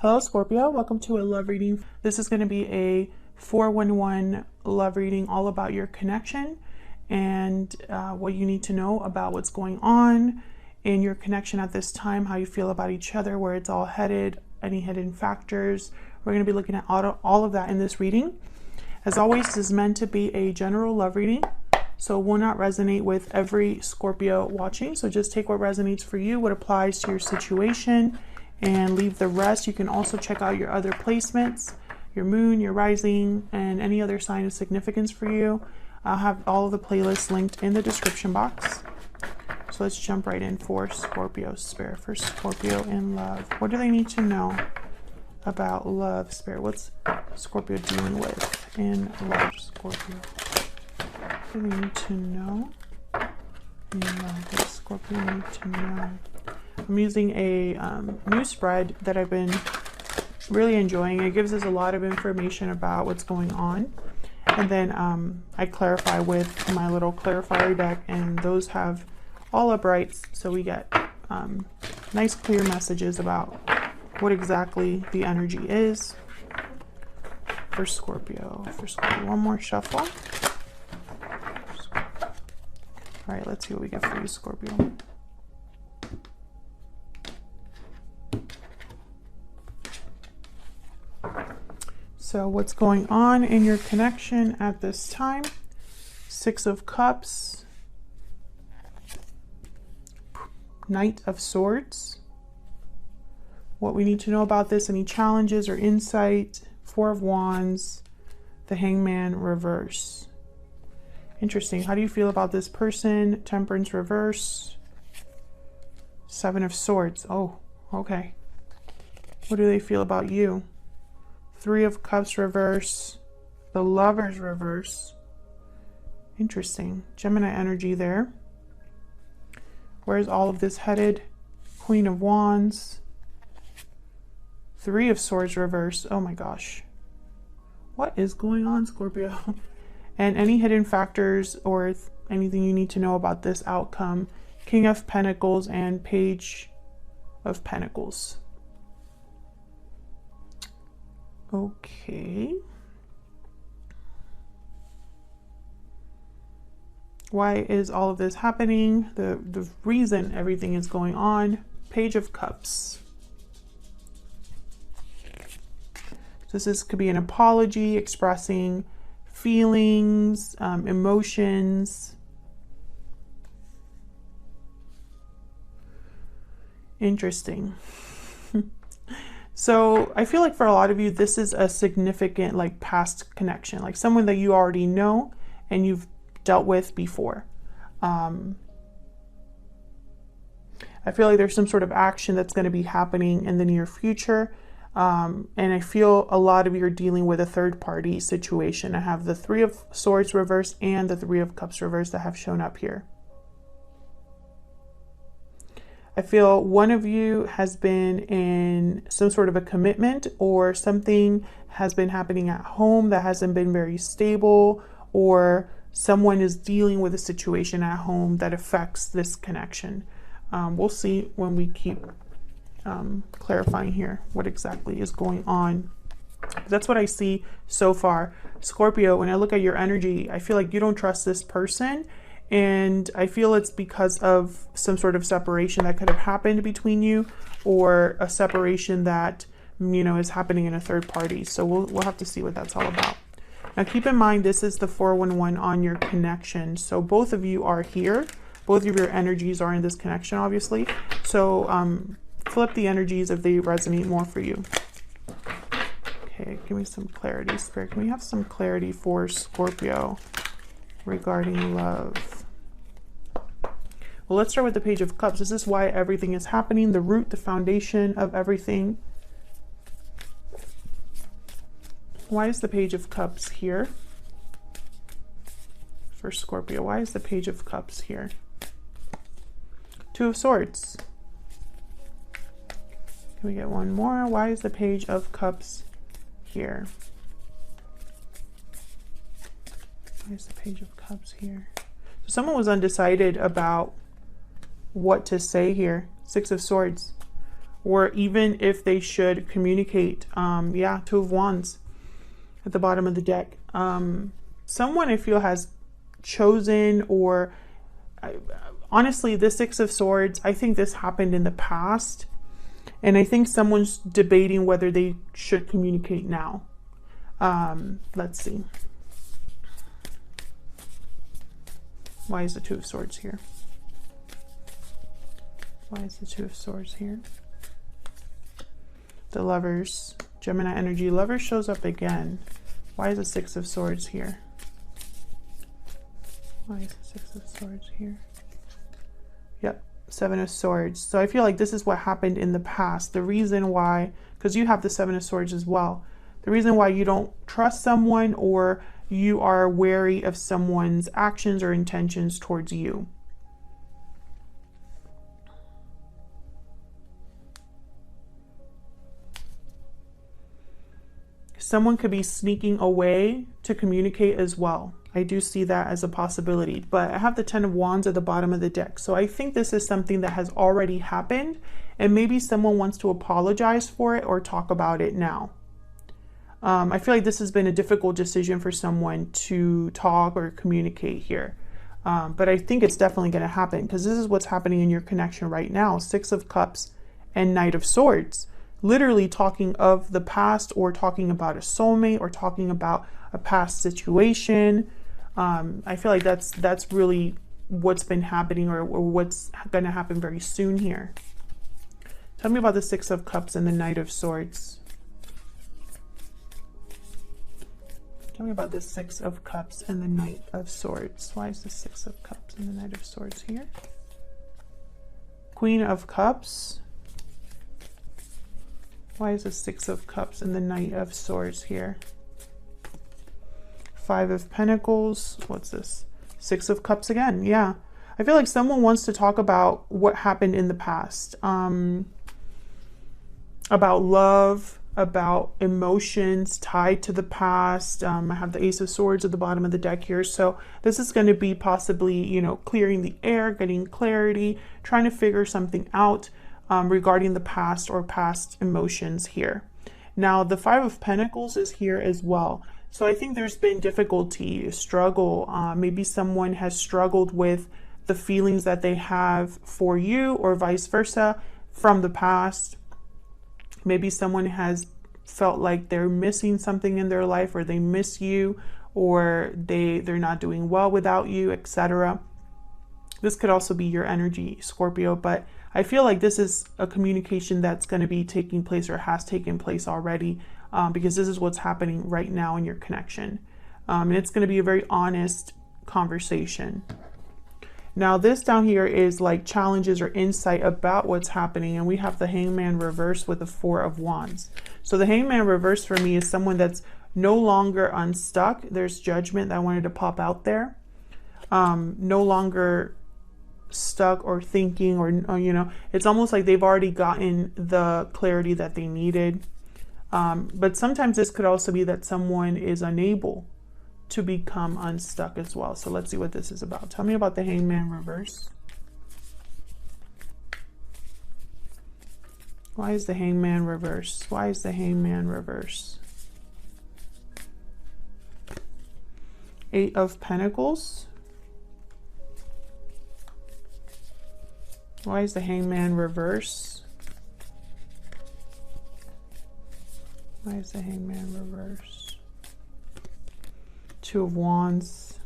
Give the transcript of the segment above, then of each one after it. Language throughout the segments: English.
Hello Scorpio, welcome to a love reading. This is going to be a 411 love reading all about your connection and what you need to know about what's going on in your connection at this time, how you feel about each other, where it's all headed, any hidden factors. We're going to be looking at all of that in this reading. As always, this is meant to be a general love reading, so it will not resonate with every Scorpio watching. So just take what resonates for you, what applies to your situation, and leave the rest. You can also check out your other placements, your moon, your rising, and any other sign of significance for you. I'll have all of the playlists linked in the description box. So let's jump right in for Scorpio spirit, for Scorpio in love. What do they need to know about love, spirit? What's Scorpio dealing with in love, Scorpio? What do they need to know in love? What does Scorpio need to know? I'm using a new spread that I've been really enjoying. It gives us a lot of information about what's going on. And then I clarify with my little clarifier deck, and those have all uprights. So we get nice clear messages about what exactly the energy is for Scorpio. One more shuffle. All right, let's see what we get for you, Scorpio. So what's going on in your connection at this time? Six of Cups, Knight of Swords. What we need to know about this, any challenges or insight? Four of Wands, the Hangman reverse. Interesting. How do you feel about this person? Temperance reverse, Seven of Swords. Oh, okay. What do they feel about you? Three of Cups reverse, the Lovers reverse. Interesting. Gemini energy there. Where's all of this headed? Queen of Wands, Three of Swords reverse. Oh my gosh. What is going on, Scorpio? And any hidden factors or anything you need to know about this outcome? King of Pentacles and Page of Pentacles. Okay. Why is all of this happening? The reason everything is going on. Page of Cups. So this could be an apology, expressing feelings, emotions. Interesting. So I feel like for a lot of you, this is a significant like past connection, like someone that you already know and you've dealt with before. I feel like there's some sort of action that's going to be happening in the near future. And I feel a lot of you are dealing with a third party situation. I have the Three of Swords reverse and the Three of Cups reverse that have shown up here. I feel one of you has been in some sort of a commitment, or something has been happening at home that hasn't been very stable, or someone is dealing with a situation at home that affects this connection. We'll see when we keep clarifying here what exactly is going on. That's what I see so far. Scorpio, when I look at your energy, I feel like you don't trust this person. And I feel it's because of some sort of separation that could have happened between you, or a separation that, you know, is happening in a third party. So we'll have to see what that's all about. Now keep in mind, this is the 411 on your connection. So both of you are here. Both of your energies are in this connection, obviously. So flip the energies if they resonate more for you. Okay, give me some clarity, Spirit. Can we have some clarity for Scorpio regarding love? Well, let's start with the Page of Cups. This is why everything is happening, the root, the foundation of everything. Why is the Page of Cups here for Scorpio? Why is the Page of Cups here? Two of Swords. Can we get one more? Why is the Page of Cups here? Why is the Page of Cups here? So someone was undecided about what to say here. Six of Swords. or even if they should communicate. Yeah, Two of Wands at the bottom of the deck. Someone I feel has chosen, or honestly, the Six of Swords, I think this happened in the past. And I think someone's debating whether they should communicate now. Let's see. Why is the Two of Swords here? Why is the Two of Swords here? The Lovers, Gemini energy. Lovers shows up again. Why is the Six of Swords here? Why is the Six of Swords here? Yep, Seven of Swords. So I feel like this is what happened in the past. The reason why, because you have the Seven of Swords as well. The reason why you don't trust someone, or you are wary of someone's actions or intentions towards you. Someone could be sneaking away to communicate as well. I do see that as a possibility, but I have the Ten of Wands at the bottom of the deck. So I think this is something that has already happened, and maybe someone wants to apologize for it or talk about it now. I feel like this has been a difficult decision for someone to talk or communicate here. But I think it's definitely going to happen, because this is what's happening in your connection right now. Six of Cups and Knight of Swords. Literally talking of the past, or talking about a soulmate, or talking about a past situation. I feel like that's really what's been happening, or what's going to happen very soon here. Tell me about the Six of Cups and the Knight of Swords. Tell me about the Six of Cups and the Knight of Swords. Why is the Six of Cups and the Knight of Swords here? Queen of Cups. Why is the Six of Cups and the Knight of Swords here? Five of Pentacles. What's this? Six of Cups again. Yeah. I feel like someone wants to talk about what happened in the past. About love, about emotions tied to the past. I have the Ace of Swords at the bottom of the deck here. So this is going to be possibly, you know, clearing the air, getting clarity, trying to figure something out regarding the past or past emotions here. Now, the Five of Pentacles is here as well. So I think there's been difficulty, struggle. Maybe someone has struggled with the feelings that they have for you, or vice versa from the past. Maybe someone has felt like they're missing something in their life, or they miss you, or they're not doing well without you, etc. This could also be your energy, Scorpio, but I feel like this is a communication that's going to be taking place, or has taken place already, because this is what's happening right now in your connection. And it's going to be a very honest conversation. Now, this down here is like challenges or insight about what's happening. And we have the Hangman reverse with the Four of Wands. So the Hangman reverse for me is someone that's no longer unstuck. There's judgment that I wanted to pop out there. No longer stuck or thinking, or you know, it's almost like they've already gotten the clarity that they needed. But sometimes this could also be that someone is unable to become unstuck as well. So let's see what this is about. Tell me about the Hangman reverse. Why is the Hangman reverse? Why is the Hangman reverse? Eight of Pentacles. Why is the Hangman reverse? Why is the Hangman reverse? Two of Wands.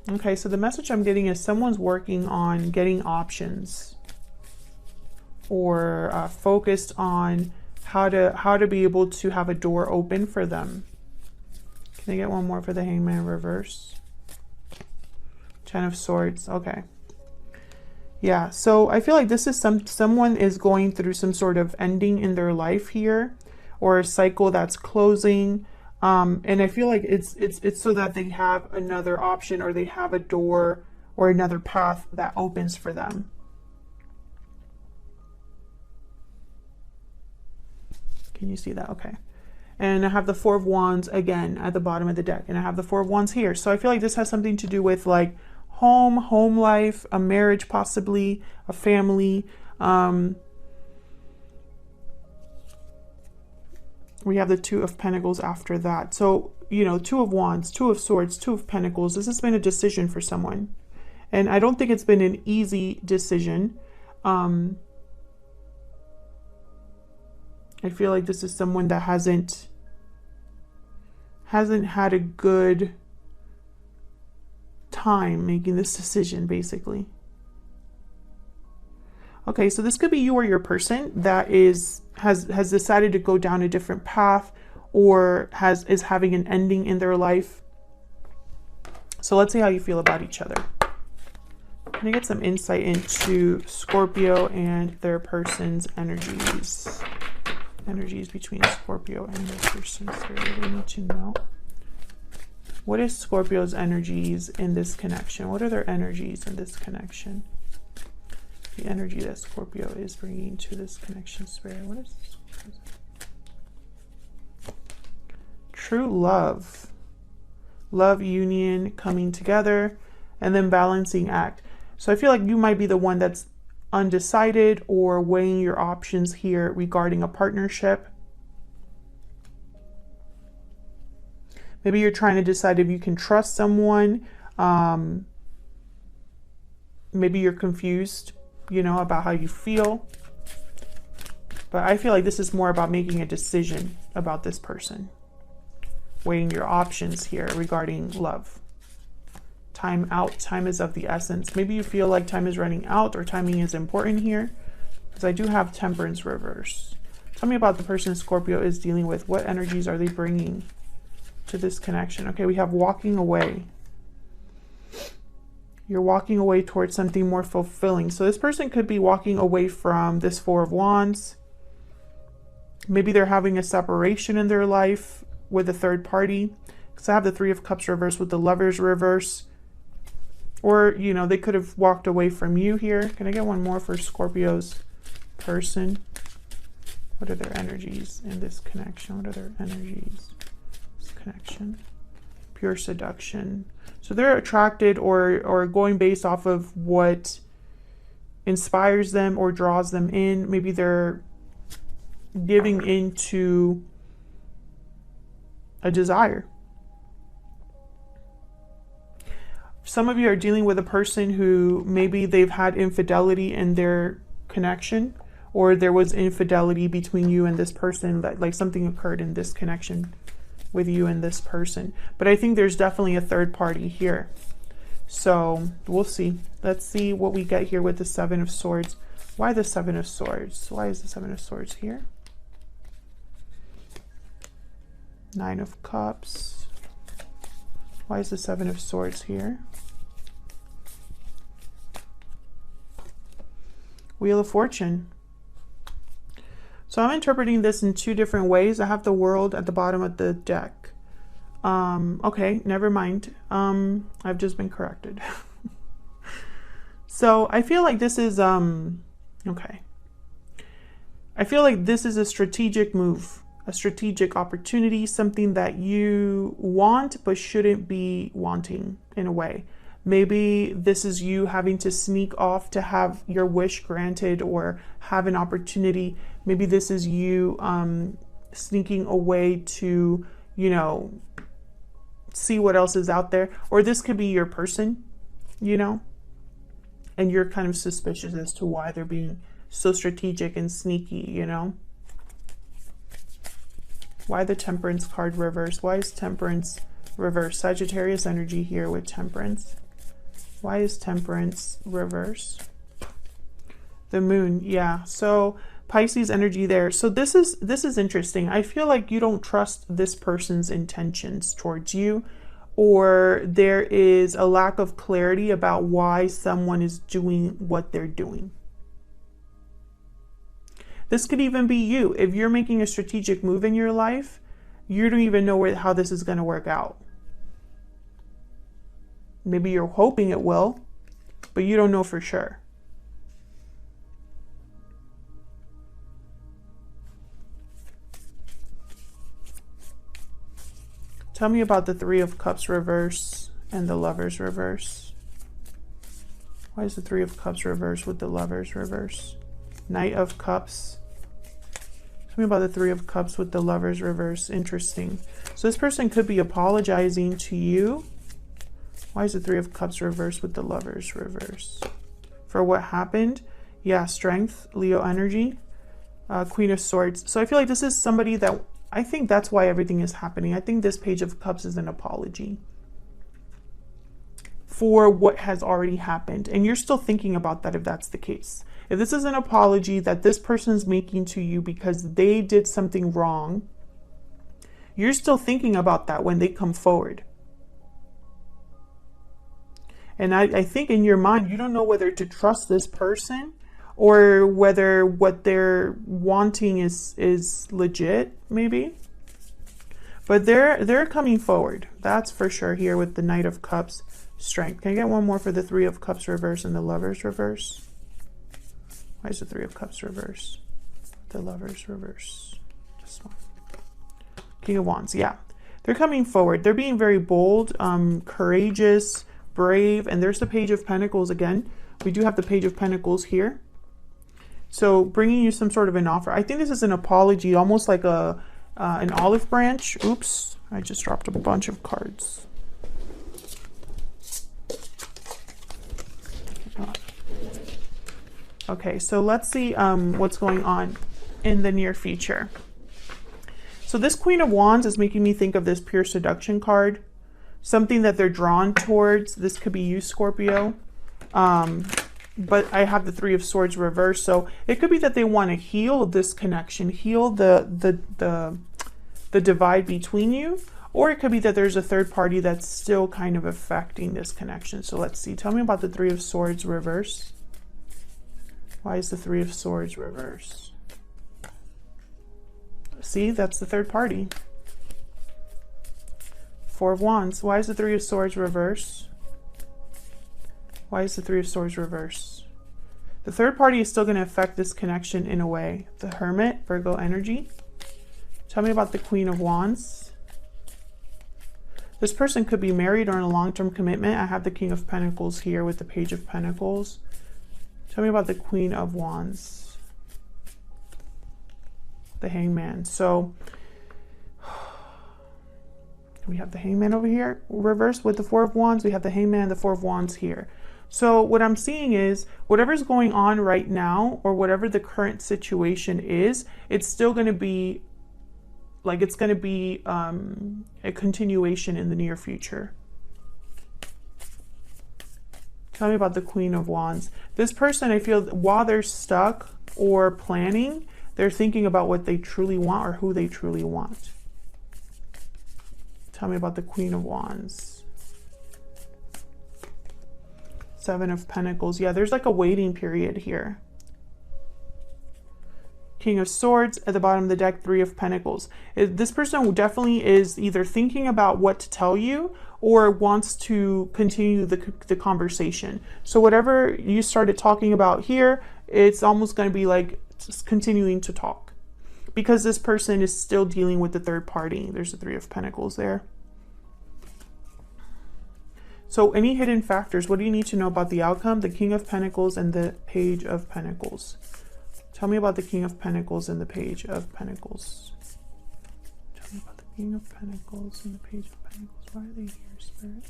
Okay, so the message I'm getting is someone's working on getting options, or focused on how to be able to have a door open for them. Can I get one more for the Hangman reverse? Ten of Swords. Okay. Yeah, so I feel like this is someone is going through some sort of ending in their life here, or a cycle that's closing. And I feel like it's so that they have another option, or they have a door or another path that opens for them. Can you see that? Okay. And I have the Four of Wands again at the bottom of the deck, and I have the Four of Wands here. So I feel like this has something to do with like home life, a marriage, possibly a family. We have the Two of Pentacles after that. So, you know, Two of Wands, Two of Swords, Two of Pentacles. This has been a decision for someone. And I don't think it's been an easy decision. I feel like this is someone that hasn't had a good time making this decision, basically. Okay, so this could be you or your person that has decided to go down a different path, or is having an ending in their life. So let's see how you feel about each other. I'm gonna get some insight into Scorpio and their person's energies. Energies between Scorpio and their person. So I really need to know. What is Scorpio's energies in this connection? What are their energies in this connection? The energy that Scorpio is bringing to this connection, Spirit. What is Scorpio's? True love. Love, union, coming together, and then balancing act. So I feel like you might be the one that's undecided or weighing your options here regarding a partnership. Maybe you're trying to decide if you can trust someone. Maybe you're confused, you know, about how you feel. But I feel like this is more about making a decision about this person. Weighing your options here regarding love. Time out. Time is of the essence. Maybe you feel like time is running out, or timing is important here. Because I do have Temperance reverse. Tell me about the person Scorpio is dealing with. What energies are they bringing to this connection? Okay, we have walking away. You're walking away towards something more fulfilling. So this person could be walking away from this Four of Wands. Maybe they're having a separation in their life with a third party. Because I have the Three of Cups reverse with the Lovers reverse. Or, you know, they could have walked away from you here. Can I get one more for Scorpio's person? What are their energies in this connection? What are their energies? This connection. Pure seduction. So they're attracted or going based off of what inspires them or draws them in. Maybe they're giving into a desire. Some of you are dealing with a person who maybe they've had infidelity in their connection, or there was infidelity between you and this person, that like something occurred in this connection with you and this person. But I think there's definitely a third party here. So we'll see. Let's see what we get here with the Seven of Swords. Why the Seven of Swords? Why is the Seven of Swords here? Nine of Cups. Why is the Seven of Swords here? Wheel of Fortune. So I'm interpreting this in two different ways. I have the World at the bottom of the deck. Okay, never mind. I've just been corrected. So I feel like this is, okay. I feel like this is a strategic move, a strategic opportunity, something that you want but shouldn't be wanting in a way. Maybe this is you having to sneak off to have your wish granted or have an opportunity. Maybe this is you sneaking away to, you know, see what else is out there. Or this could be your person, you know, and you're kind of suspicious as to why they're being so strategic and sneaky, you know. Why the Temperance card reverse? Why is Temperance reverse? Sagittarius energy here with Temperance. Why is Temperance reverse? The Moon, yeah. So Pisces energy there. So this is interesting. I feel like you don't trust this person's intentions towards you, or there is a lack of clarity about why someone is doing what they're doing. This could even be you. If you're making a strategic move in your life, you don't even know how this is going to work out. Maybe you're hoping it will, but you don't know for sure. Tell me about the Three of Cups reverse and the Lovers reverse. Why is the Three of Cups reverse with the Lovers reverse? Knight of Cups. Tell me about the Three of Cups with the Lovers reverse. Interesting. So this person could be apologizing to you. Why is the Three of Cups reverse with the Lovers reverse? For what happened? Yeah, strength, Leo energy, Queen of Swords. So I feel like this is somebody that, I think that's why everything is happening. I think this Page of Cups is an apology for what has already happened. And you're still thinking about that if that's the case. If this is an apology that this person is making to you because they did something wrong, you're still thinking about that when they come forward. And I think in your mind, you don't know whether to trust this person or whether what they're wanting is legit, maybe. But they're coming forward. That's for sure here with the Knight of Cups. Strength. Can I get one more for the Three of Cups reverse and the Lovers reverse? Why is the Three of Cups reverse? The Lovers reverse. This one. King of Wands. Yeah. They're coming forward. They're being very bold, courageous, brave. And there's the Page of Pentacles again. We do have the Page of Pentacles here. So bringing you some sort of an offer. I think this is an apology, almost like an olive branch. Oops. I just dropped a bunch of cards. Okay, so let's see what's going on in the near future. So this Queen of Wands is making me think of this pure seduction card. Something that they're drawn towards. This could be you, Scorpio. But I have the Three of Swords reversed. So it could be that they want to heal this connection, heal the divide between you. Or it could be that there's a third party that's still kind of affecting this connection. So let's see. Tell me about the Three of Swords reverse. Why is the Three of Swords reverse? See, that's the third party. Four of Wands. Why is the Three of Swords reverse? Why is the Three of Swords reverse? The third party is still going to affect this connection in a way. The Hermit, Virgo energy. Tell me about the Queen of Wands. This person could be married or in a long-term commitment. I have the King of Pentacles here with the Page of Pentacles. Tell me about the Queen of Wands. The Hangman. So we have the Hangman over here, reversed with the Four of Wands. We have the Hangman and the Four of Wands here. So what I'm seeing is whatever's going on right now or whatever the current situation is, it's still going to be like it's going to be a continuation in the near future. Tell me about the Queen of Wands. This person, I feel, while they're stuck or planning, they're thinking about what they truly want or who they truly want. Tell me about the Queen of Wands. Seven of Pentacles. Yeah, there's like a waiting period here. King of Swords at the bottom of the deck, Three of Pentacles. This person definitely is either thinking about what to tell you or wants to continue the conversation. So whatever you started talking about here, it's almost going to be like just continuing to talk because this person is still dealing with the third party. There's the Three of Pentacles there. So any hidden factors, what do you need to know about the outcome? The King of Pentacles and the Page of Pentacles. Tell me about the King of Pentacles and the Page of Pentacles. Tell me about the King of Pentacles and the Page of Pentacles. Why are they here, Spirit?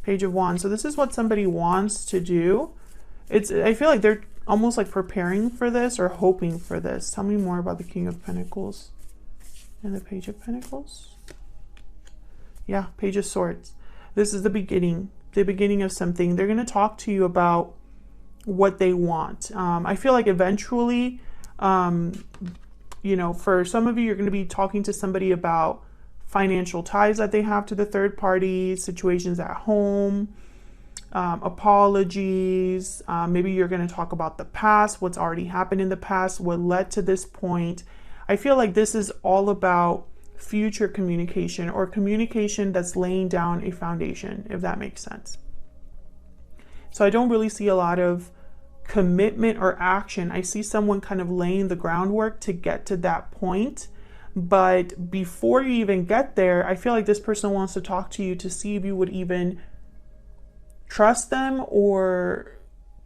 Page of Wands. So this is what somebody wants to do. I feel like they're almost like preparing for this or hoping for this. Tell me more about the King of Pentacles and the Page of Pentacles. Yeah, Page of Swords. This is the beginning of something. They're going to talk to you about what they want. I feel like eventually, you know, for some of you, you're going to be talking to somebody about financial ties that they have to the third party, situations at home, apologies. Maybe you're going to talk about the past, what's already happened in the past, what led to this point. I feel like this is all about future communication or communication that's laying down a foundation, if that makes sense. So I don't really see a lot of commitment or action. I see someone kind of laying the groundwork to get to that point. But before you even get there, I feel like this person wants to talk to you to see if you would even trust them or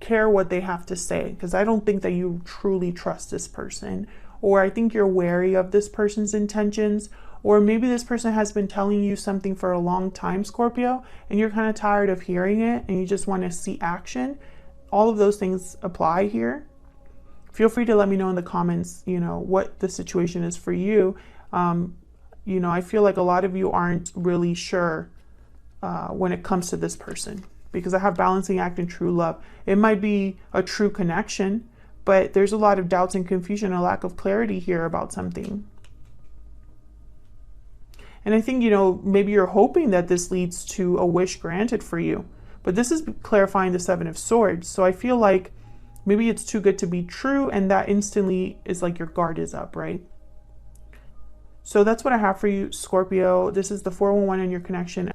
care what they have to say. Because I don't think that you truly trust this person or I think you're wary of this person's intentions, or maybe this person has been telling you something for a long time, Scorpio, and you're kind of tired of hearing it and you just want to see action. All of those things apply here. Feel free to let me know in the comments, what the situation is for you. I feel like a lot of you aren't really sure when it comes to this person, because I have balancing act and true love. It might be a true connection, but there's a lot of doubts and confusion, a lack of clarity here about something. And I think, maybe you're hoping that this leads to a wish granted for you, but this is clarifying the Seven of Swords. So I feel like maybe it's too good to be true, and that instantly is like your guard is up, right? So that's what I have for you, Scorpio. This is the 411 in your connection.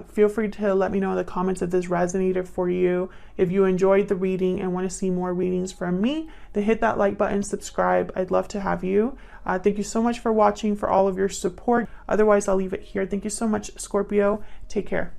Feel free to let me know in the comments if this resonated for you. If you enjoyed the reading and want to see more readings from me, then hit that like button, subscribe. I'd love to have you. Thank you so much for watching, for all of your support. Otherwise, I'll leave it here. Thank you so much, Scorpio. Take care.